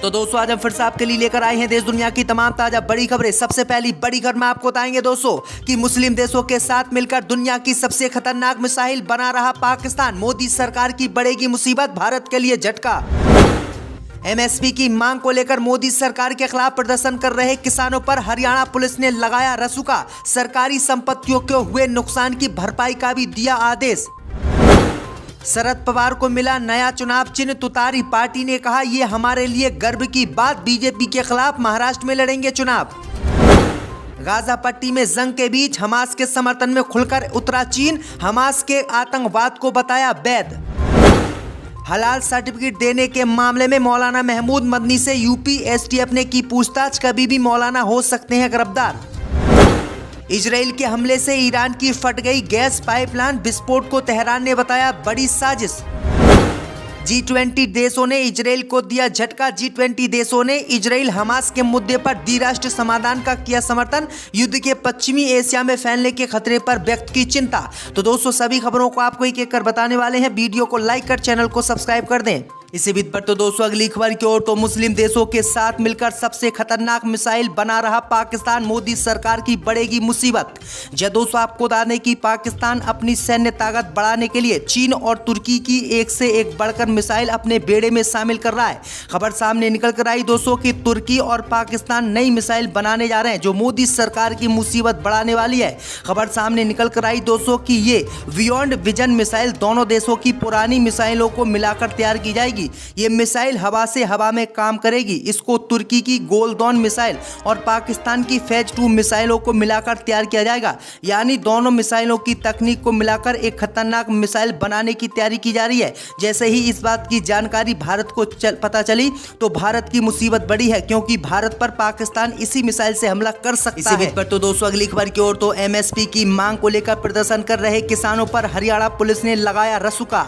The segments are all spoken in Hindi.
तो दोस्तों आज हम फिर से आपके लिए लेकर आए हैं देश दुनिया की तमाम ताजा बड़ी खबरें। सबसे पहली बड़ी खबर में आपको बताएंगे दोस्तों कि मुस्लिम देशों के साथ मिलकर दुनिया की सबसे खतरनाक मिसाइल बना रहा पाकिस्तान, मोदी सरकार की बढ़ेगी मुसीबत, भारत के लिए झटका। एमएसपी की मांग को लेकर मोदी सरकार के खिलाफ प्रदर्शन कर रहे किसानों पर हरियाणा पुलिस ने लगाया रसूखा, सरकारी संपत्तियों को हुए नुकसान की भरपाई का भी दिया आदेश। शरद पवार को मिला नया चुनाव चिन्ह तुतारी, पार्टी ने कहा ये हमारे लिए गर्व की बात, बीजेपी के खिलाफ महाराष्ट्र में लड़ेंगे चुनाव। गाजा पट्टी में जंग के बीच हमास के समर्थन में खुलकर उतरा चीन, हमास के आतंकवाद को बताया वैध। हलाल सर्टिफिकेट देने के मामले में मौलाना महमूद मदनी से यूपी एसटीएफ ने की पूछताछ, कभी भी मौलाना हो सकते हैं गिरफ्तार। इजराइल के हमले से ईरान की फट गई गैस पाइपलाइन, विस्फोट को तेहरान ने बताया बड़ी साजिश। G20 देशों ने इजराइल को दिया झटका, G20 देशों ने इजराइल हमास के मुद्दे पर द्विराष्ट्र समाधान का किया समर्थन, युद्ध के पश्चिमी एशिया में फैलने के खतरे पर व्यक्त की चिंता। तो दोस्तों सभी खबरों को आपको एक एक कर बताने वाले हैं, वीडियो को लाइक कर चैनल को सब्सक्राइब कर दें। इसी बीच पर तो दोस्तों अगली खबर की ओर, तो मुस्लिम देशों के साथ मिलकर सबसे खतरनाक मिसाइल बना रहा पाकिस्तान, मोदी सरकार की बढ़ेगी मुसीबत। दोस्तों आपको बता दें कि पाकिस्तान अपनी सैन्य ताकत बढ़ाने के लिए चीन और तुर्की की एक से एक बढ़कर मिसाइल अपने बेड़े में शामिल कर रहा है। खबर सामने निकल कर आई दोस्तों कि तुर्की और पाकिस्तान नई मिसाइल बनाने जा रहे हैं जो मोदी सरकार की मुसीबत बढ़ाने वाली है। खबर सामने निकल कर आई दोस्तों कि ये बियॉन्ड विजन मिसाइल दोनों देशों की पुरानी मिसाइलों को मिलाकर तैयार की जाएगी। ये मिसाइल हवा से हवा में काम करेगी। इसको तुर्की की गोल्डन मिसाइल और पाकिस्तान की फेज 2 मिसाइलों को मिलाकर तैयार किया जाएगा, यानी दोनों मिसाइलों की तकनीक को मिलाकर एक खतरनाक मिसाइल बनाने की तैयारी की जा रही है। जैसे ही इस बात की जानकारी भारत को पता चली तो भारत की मुसीबत बढ़ी है, क्योंकि भारत पर पाकिस्तान इसी मिसाइल से हमला कर सकता है। पर तो दोस्तों अगली खबर की ओर, तो एमएसपी की मांग को लेकर प्रदर्शन कर रहे किसानों पर हरियाणा पुलिस ने लगाया रसूखा।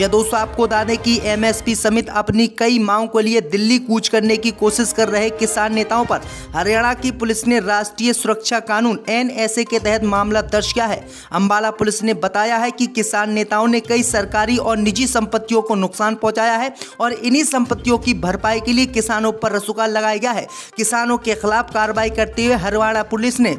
दोस्तों आपको बता दें कि एमएसपी समेत अपनी कई मांगों को लिए दिल्ली कूच करने की कोशिश कर रहे किसान नेताओं पर हरियाणा की पुलिस ने राष्ट्रीय सुरक्षा कानून एनएसए के तहत मामला दर्ज किया है। अंबाला पुलिस ने बताया है कि किसान नेताओं ने कई सरकारी और निजी संपत्तियों को नुकसान पहुंचाया है और इन्हीं संपत्तियों की भरपाई के लिए किसानों पर रसूखा लगाया गया है। किसानों के खिलाफ कार्रवाई करते हुए हरियाणा पुलिस ने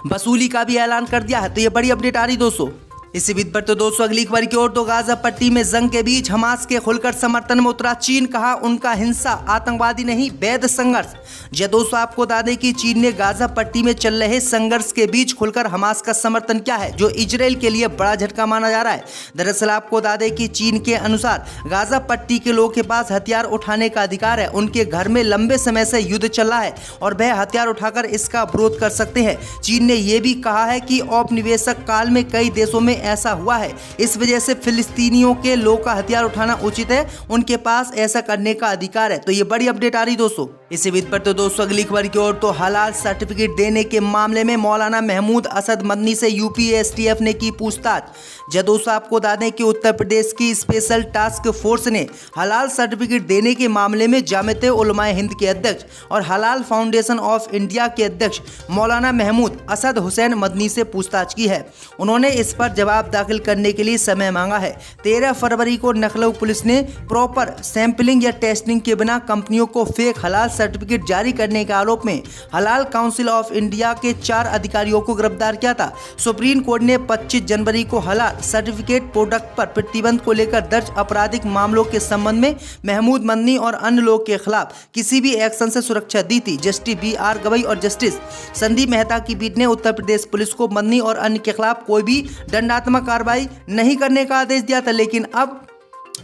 वसूली का भी ऐलान कर दिया है। तो ये बड़ी अपडेट आ रही दोस्तों। इसी बीच पर तो दोस्तों अगली खबर की ओर, तो गाजा पट्टी में जंग के बीच हमास के खुलकर समर्थन में उतरा चीन, कहा उनका हिंसा आतंकवादी नहीं वैध संघर्ष। दोस्तों आपको बता दें कि चीन ने गाजा पट्टी में चल रहे संघर्ष के बीच खुलकर हमास का समर्थन किया है, जो इजराइल के लिए बड़ा झटका माना जा रहा है। दरअसल आपको बता दें कि चीन के अनुसार गाजा पट्टी के लोगों के पास हथियार उठाने का अधिकार है। उनके घर में लंबे समय से युद्ध चल रहा है और वह हथियार उठाकर इसका विरोध कर सकते हैं। चीन ने यह भी कहा है कि औपनिवेशिक काल में कई देशों में ऐसा हुआ है, इस वजह से फिलिस्तीनियों के लोग का हथियार उठाना उचित है, उनके पास ऐसा करने का अधिकार है। तो ये बड़ी अपडेट आ रही दोस्तों। इसी बीच पर तो दोस्तों अगली खबर की ओर, तो हलाल सर्टिफिकेट देने के मामले में मौलाना महमूद असद मदनी से यूपी एसटीएफ ने की पूछताछ। दोस्तों आपको बता दें कि उत्तर प्रदेश की स्पेशल टास्क फोर्स ने हलाल सर्टिफिकेट देने के मामले में जामियत उलमाए हिंद के अध्यक्ष और हलाल फाउंडेशन ऑफ इंडिया के अध्यक्ष मौलाना महमूद असद हुसैन मदनी से पूछताछ की है। उन्होंने इस पर जवाब दाखिल करने के लिए समय मांगा है। 13 फरवरी को लखनऊ पुलिस ने प्रॉपर सैंपलिंग या टेस्टिंग के बिना कंपनियों को फेक हलाल सर्टिफिकेट जारी करने के आरोप में हलाल काउंसिल ऑफ इंडिया के 4 अधिकारियों को गिरफ्तार किया था। सुप्रीम कोर्ट ने 25 जनवरी को हलाल सर्टिफिकेट प्रोडक्ट पर प्रतिबंध को लेकर दर्ज आपराधिक मामलों के संबंध में महमूद मदनी और अन्य लोग के खिलाफ किसी भी एक्शन से सुरक्षा दी थी। जस्टिस BR गवई और जस्टिस संदीप मेहता की पीठ ने उत्तर प्रदेश पुलिस को मदनी और अन्य के खिलाफ कोई भी दंडात्मक कार्रवाई नहीं करने का आदेश दिया था, लेकिन अब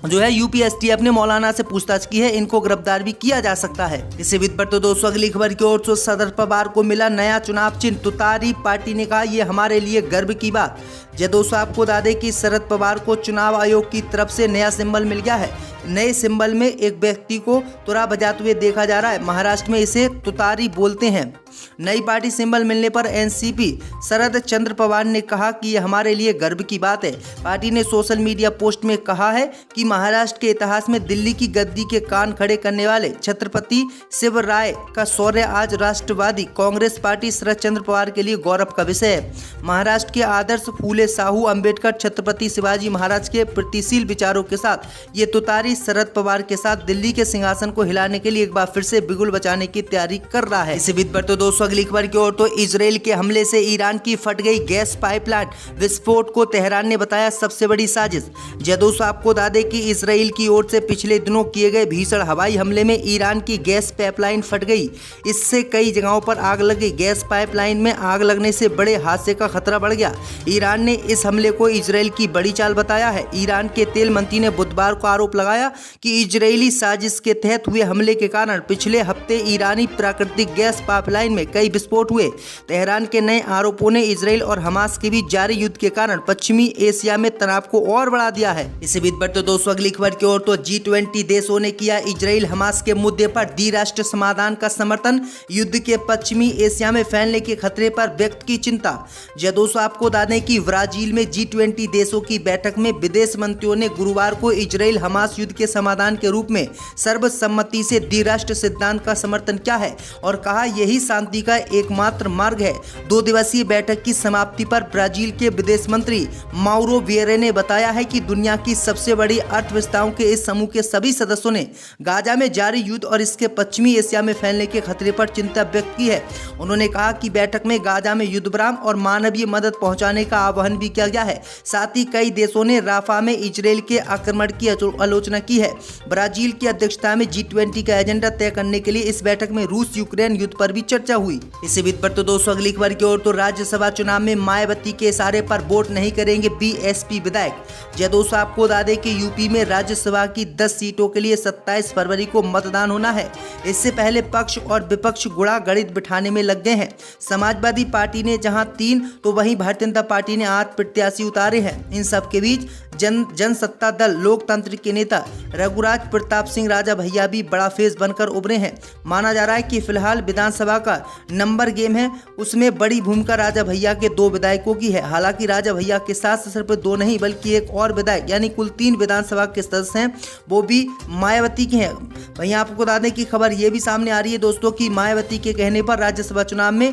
जो है यूपी एसटीएफ ने मौलाना से पूछताछ की है, इनको गिरफ्तार भी किया जा सकता है। इसी बीच पर तो दोस्तों अगली खबर की ओर, तो शरद पवार को मिला नया चुनाव चिन्ह तुतारी, पार्टी ने कहा ये हमारे लिए गर्व की बात। दोस्तों आपको बता दें कि शरद पवार को चुनाव आयोग की तरफ से नया सिंबल मिल गया है। नए सिंबल में एक व्यक्ति को तुरा बजाते हुए देखा जा रहा है। महाराष्ट्र में इसे तुतारी बोलते हैं। नई पार्टी सिंबल मिलने पर एनसीपी शरद चंद्र पवार ने कहा कि यह हमारे लिए गर्व की बात है। पार्टी ने सोशल मीडिया पोस्ट में कहा है कि महाराष्ट्र के इतिहास में दिल्ली की गद्दी के कान खड़े करने वाले छत्रपति शिवराय का शौर्य आज राष्ट्रवादी कांग्रेस पार्टी शरद चंद्र पवार के लिए गौरव का विषय है। महाराष्ट्र राष्ट्र के आदर्श फूले साहू अंबेडकर छत्रपति शिवाजी महाराज के प्रगतिशील विचारों के साथ ये तुतारी शरद पवार के साथ दिल्ली के सिंहासन को हिलाने के लिए एक बार फिर से बिगुल बचाने की तैयारी कर रहा है। इसी बीच पर तो दोस्तों अगली खबर की ओर तो इजराइल के हमले से ईरान की फट गई गैस पाइपलाइन विस्फोट को तेहरान ने बताया सबसे बड़ी साजिश। दोस्तों आपको बता दें कि इजराइल की ओर से पिछले दिनों किए गए भीषण हवाई हमले में ईरान की गैस पाइपलाइन फट गई। इससे कई जगहों पर आग लग गई। गैस पाइपलाइन में आग लगने से बड़े हादसे का खतरा बढ़ गया। ईरान ने इस हमले को इजराइल की बड़ी चाल बताया है। ईरान के तेल मंत्री ने बुधवार को आरोप लगाया कि इजरायली साजिश के तहत हुए हमले के कारण पिछले हफ्ते ईरानी प्राकृतिक गैस पाइपलाइन में कई विस्फोट हुए। तेहरान के नए आरोपों ने इजराइल और हमास के बीच जारी युद्ध के कारण पश्चिमी एशिया में तनाव को और बढ़ा दिया है। इसी बीच पर तो दोस्तों अगली खबर की ओर तो G20 देशों ने किया इजराइल हमास के मुद्दे पर द्विराष्ट्र समाधान का समर्थन। युद्ध के पश्चिमी एशिया में फैलने के खतरे पर व्यक्त की चिंता। दोस्तों आपको बता दें कि ब्राजील में G20 देशों की बैठक में विदेश मंत्रियों ने गुरुवार को इजराइल हमास युद्ध के समाधान के रूप में सर्वसम्मति से द्विराष्ट्र सिद्धांत का समर्थन किया है और कहा यही शांति का एकमात्र मार्ग है। 2 दिवसीय बैठक की समाप्ति पर ब्राजील के विदेश मंत्री माउरो विएरे ने बताया है कि दुनिया की सबसे बड़ी अर्थव्यवस्थाओं के इस समूह के सभी सदस्यों ने गाजा में जारी युद्ध और इसके पश्चिमी एशिया में फैलने के खतरे पर चिंता व्यक्त की है। उन्होंने कहा कि बैठक में गाजा में युद्ध विराम और मानवीय मदद पहुंचाने का आह्वान भी किया गया है। साथ ही कई देशों ने राफा में इजराइल के आक्रमण की आलोचना की है। ब्राजील की अध्यक्षता में G20 का एजेंडा तय करने के लिए इस बैठक में रूस यूक्रेन युद्ध पर भी चर्चा हुई। इसी बीच पर तो दोस्तों अगली खबर की ओर तो राज्यसभा चुनाव में मायावती के इशारे पर वोट नहीं करेंगे BSP विधायक। दोस्तों आपको बता दें कि यूपी में राज्यसभा की 10 सीटों के लिए 27 फरवरी को मतदान होना है। इससे पहले पक्ष और विपक्ष गुणा गणित बिठाने में लग गए हैं। समाजवादी पार्टी ने जहां 3 तो वहीं भारतीय जनता पार्टी ने 8 प्रत्याशी उतारे हैं। इन सब के बीच जनसत्ता दल लोकतंत्र के नेता रघुराज प्रताप सिंह राजा भैया भी बड़ा फेस बनकर उभरे हैं। माना जा रहा है कि फिलहाल विधानसभा का नंबर गेम है, उसमें बड़ी भूमिका राजा भैया के 2 विधायकों की है। हालांकि राजा भैया के साथ सिर्फ 2 नहीं बल्कि एक और विधायक यानी कुल 3 विधानसभा के सदस्य हैं, वो भी मायावती के हैं। वहीं आपको बता दें कि खबर ये भी सामने आ रही है दोस्तों कि मायावती के कहने पर राज्यसभा चुनाव में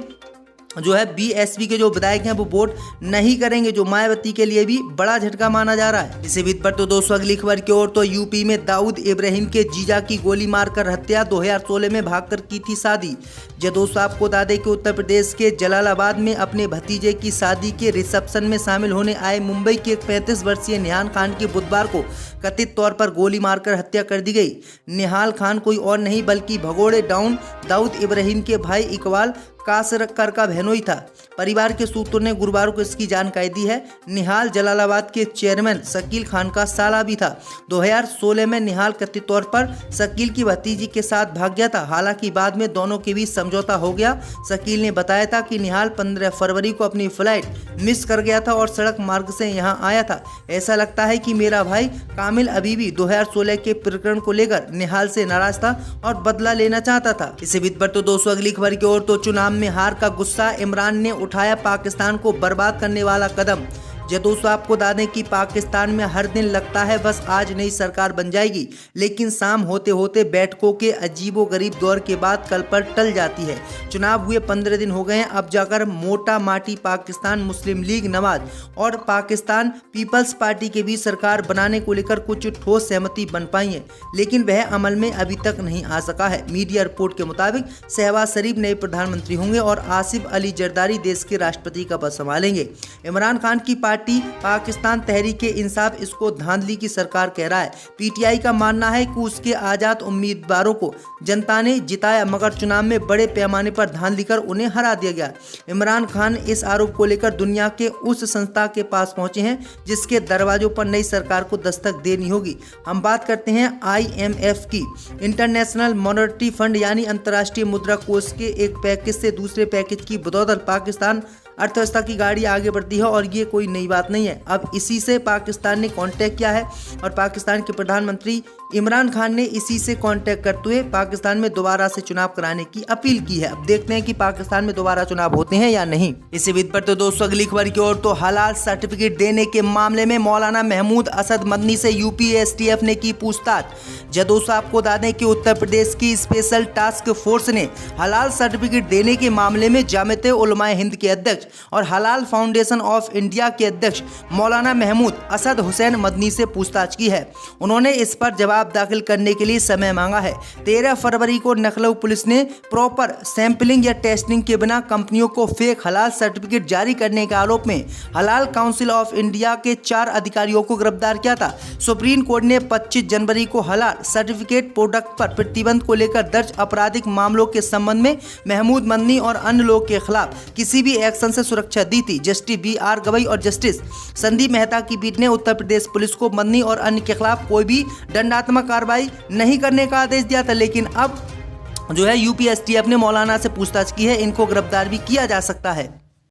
जो है BSP के जो विधायक हैं वो वोट नहीं करेंगे, जो मायावती के लिए भी बड़ा झटका माना जा रहा है। इसी बीच पर तो दोस्तों अगली खबर की ओर तो यूपी में दाऊद इब्राहिम के जीजा की गोली मारकर हत्या, 2016 में भागकर की थी शादी। दोस्तों आपको बता दें कि उत्तर प्रदेश के जलालाबाद में अपने भतीजे की शादी के रिसेप्शन में शामिल होने आए मुंबई के 35 वर्षीय निहाल खान की बुधवार को कथित तौर पर गोली मारकर हत्या कर दी गई। निहाल खान कोई और नहीं बल्कि भगोड़े डाउन दाऊद इब्राहिम के भाई इकबाल कासरकर का बहनोई था। परिवार के सूत्रों ने गुरुवार को इसकी जानकारी दी है। निहाल जलालाबाद के चेयरमैन शकील खान का साला भी था। 2016 में निहाल कथित तौर पर शकील की भतीजी के साथ भाग गया था। हालांकि बाद में दोनों के बीच समझौता हो गया। शकील ने बताया था कि निहाल 15 फरवरी को अपनी फ्लाइट मिस कर गया था और सड़क मार्ग से यहां आया था। ऐसा लगता है कि मेरा भाई कामिल अभी भी 2016 के प्रकरण को लेकर निहाल से नाराज था और बदला लेना चाहता था। इसी बीच पर तो दोस्तों अगली खबर की ओर तो चुनाव में हार का गुस्सा, इमरान ने उठाया पाकिस्तान को बर्बाद करने वाला कदम। दोस्तों आपको बता दें कि पाकिस्तान में हर दिन लगता है बस आज नई सरकार बन जाएगी, लेकिन शाम होते होते बैठकों के अजीबोगरीब दौर के बाद कल पर टल जाती है। चुनाव हुए 15 दिन हो गए हैं, अब जाकर मोटा माटी पाकिस्तान मुस्लिम लीग नवाज और पाकिस्तान पीपल्स पार्टी के बीच सरकार बनाने को लेकर कुछ ठोस सहमति बन पाई है, लेकिन वह अमल में अभी तक नहीं आ सका है। मीडिया रिपोर्ट के मुताबिक शहबाज शरीफ नए प्रधानमंत्री होंगे और आसिफ अली जरदारी देश के राष्ट्रपति का पद संभालेंगे। इमरान खान की पार्टी पाकिस्तान तहरीके इंसाफ इसको धांधली की सरकार कह रहा है। PTI का मानना है कि उसके आजाद उम्मीदवारों को जनता ने जिताया, मगर चुनाव में बड़े पैमाने पर धांधली कर उन्हें हरा दिया गया। इमरान खान इस आरोप को लेकर दुनिया के उस संस्था के पास पहुंचे हैं जिसके दरवाजों पर नई सरकार को दस्तक देनी होगी। हम बात करते हैं IMF की। इंटरनेशनल मॉनेटरी फंड यानी अंतर्राष्ट्रीय मुद्रा कोष के एक पैकेज से दूसरे पैकेज की बदौलत पाकिस्तान अर्थव्यवस्था की गाड़ी आगे बढ़ती है और ये कोई नई बात नहीं है। अब इसी से पाकिस्तान ने कांटेक्ट किया है और पाकिस्तान के प्रधानमंत्री इमरान खान ने इसी से कांटेक्ट करते हुए पाकिस्तान में दोबारा से चुनाव कराने की अपील की है। अब देखते हैं कि पाकिस्तान में दोबारा चुनाव होते हैं या नहीं। इसी विद पर तो दोस्तों अगली खबर की ओर, तो हलाल सर्टिफिकेट देने के मामले में मौलाना महमूद असद मदनी से यूपी एसटीएफ ने की पूछताछ। दोस्तों आपको बता दें कि उत्तर प्रदेश की स्पेशल टास्क फोर्स ने हलाल सर्टिफिकेट देने के मामले में जामियत उलमाए हिंद के अध्यक्ष और हलाल फाउंडेशन ऑफ इंडिया के अध्यक्ष मौलाना महमूद असद हुसैन मदनी से पूछताछ की है। उन्होंने इस पर जवाब दाखिल करने के लिए समय मांगा है। 13 फरवरी को लखनऊ पुलिस ने प्रॉपर सैंपलिंग या टेस्टिंग के बिना कंपनियों को फेक हलाल सर्टिफिकेट जारी करने के आरोप में हलाल काउंसिल ऑफ इंडिया के 4 अधिकारियों को गिरफ्तार किया था। सुप्रीम कोर्ट ने 25 जनवरी को हलाल सर्टिफिकेट प्रोडक्ट पर प्रतिबंध को लेकर दर्ज आपराधिक मामलों के संबंध में महमूद मदनी और अन्य लोग के खिलाफ किसी भी एक्शन से सुरक्षा दी थी। जस्टिस BR गवई और जस्टिस संदीप मेहता की पीठ ने उत्तर प्रदेश पुलिस को मदनी और अन्य के खिलाफ कोई भी दंडात्मक कार्रवाई नहीं करने का आदेश दिया था, लेकिन अब जो है यूपी एसटीएफ ने मौलाना से पूछताछ की है, इनको गिरफ्तार भी किया जा सकता है।